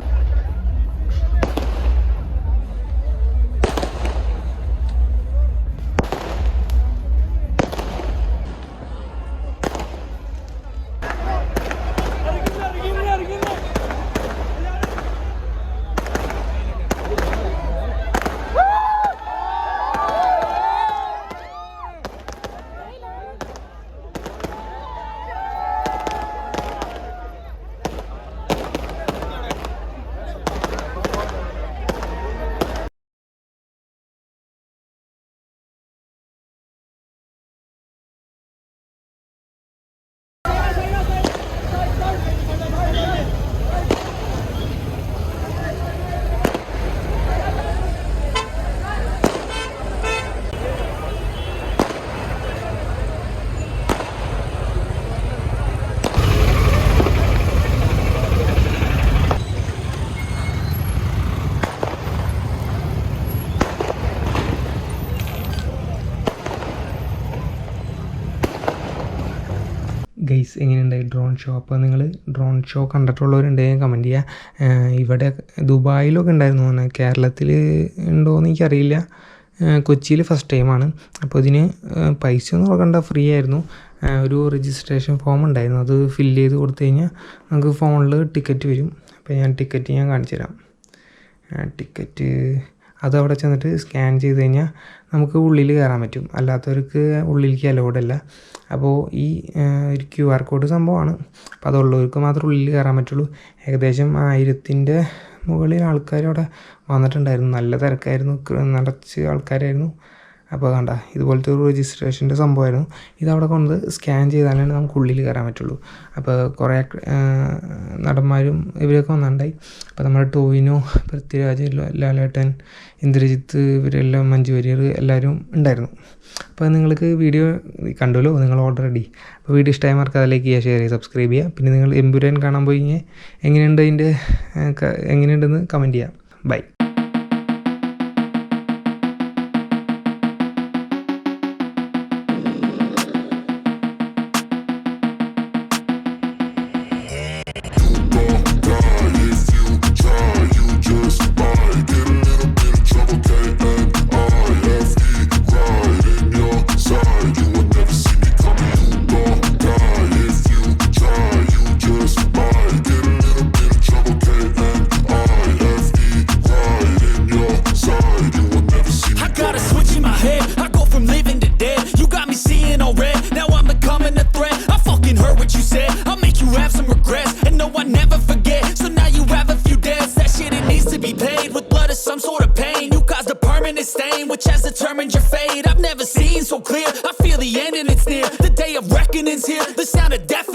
guys എങ്ങനെയുണ്ടായി drone show? അപ്പോൾ നിങ്ങൾ drone show കണ്ടിട്ടുള്ളവരുണ്ടെങ്കിൽ comment ചെയ്യുക. ഇവിടെ ദുബായിലൊക്കെ ഉണ്ടായിരുന്നു തോന്നുന്നത്, കേരളത്തിൽ ഉണ്ടോയെന്ന് എനിക്കറിയില്ല. കൊച്ചിയിൽ ഫസ്റ്റ് ടൈമാണ്. അപ്പോൾ ഇതിന് പൈസ ഒന്നും കൊടുക്കണ്ട, ഫ്രീ ആയിരുന്നു. ഒരു രജിസ്ട്രേഷൻ ഫോം ഉണ്ടായിരുന്നു, അത് ഫില്ല് ചെയ്ത് കൊടുത്തു കഴിഞ്ഞാൽ നമുക്ക് ഫോണിൽ ടിക്കറ്റ് വരും. അപ്പോൾ ഞാൻ ടിക്കറ്റ് കാണിച്ചു തരാം. ടിക്കറ്റ് അതവിടെ ചെന്നിട്ട് സ്കാൻ ചെയ്ത് കഴിഞ്ഞാൽ നമുക്ക് ഉള്ളിൽ കയറാൻ പറ്റും, അല്ലാത്തവർക്ക് ഉള്ളിലേക്ക് അലൗഡല്ല. അപ്പോൾ ഈ ഒരു QR കോഡ് സംഭവമാണ്. അപ്പോൾ അതുള്ളവർക്ക് മാത്രമേ ഉള്ളിൽ കയറാൻ പറ്റുള്ളൂ. ഏകദേശം 1000-ൻ്റെ മുകളിൽ ആൾക്കാർ അവിടെ വന്നിട്ടുണ്ടായിരുന്നു. നല്ല തിരക്കായിരുന്നു, നിറച്ച് ആൾക്കാരായിരുന്നു. അപ്പോൾ കണ്ട ഇതുപോലത്തെ ഒരു രജിസ്ട്രേഷൻ്റെ സംഭവമായിരുന്നു. ഇതവിടെ കൊണ്ട് സ്കാൻ ചെയ്താലാണ് നമുക്ക് ഉള്ളിൽ കയറാൻ പറ്റുള്ളൂ. അപ്പോൾ കുറേ നടന്മാരും ഇവരൊക്കെ വന്നിട്ടുണ്ടായി. അപ്പോൾ നമ്മുടെ ടോവിനോ, പൃഥ്വിരാജ്, ലാലേട്ടൻ, ഇന്ദ്രജിത്ത്, ഇവരെല്ലാം, മഞ്ജു വാര്യർ എല്ലാവരും ഉണ്ടായിരുന്നു. അപ്പോൾ നിങ്ങൾക്ക് വീഡിയോ കണ്ടുല്ലോ, നിങ്ങൾ ഓൾറെഡി. അപ്പോൾ വീഡിയോ ഇഷ്ടമായി മാർക്ക് അതിലേക്ക് ചെയ്യുക, ഷെയർ ചെയ്യുക, സബ്സ്ക്രൈബ് ചെയ്യുക. പിന്നെ നിങ്ങൾ എമ്പുരാൻ കാണാൻ പോയി എങ്ങനെയുണ്ടെന്ന് കമൻറ്റ് ചെയ്യാം. By. Which has determined your fate. I've never seen so clear. I feel the end and it's near. The day of reckoning's here. The sound of death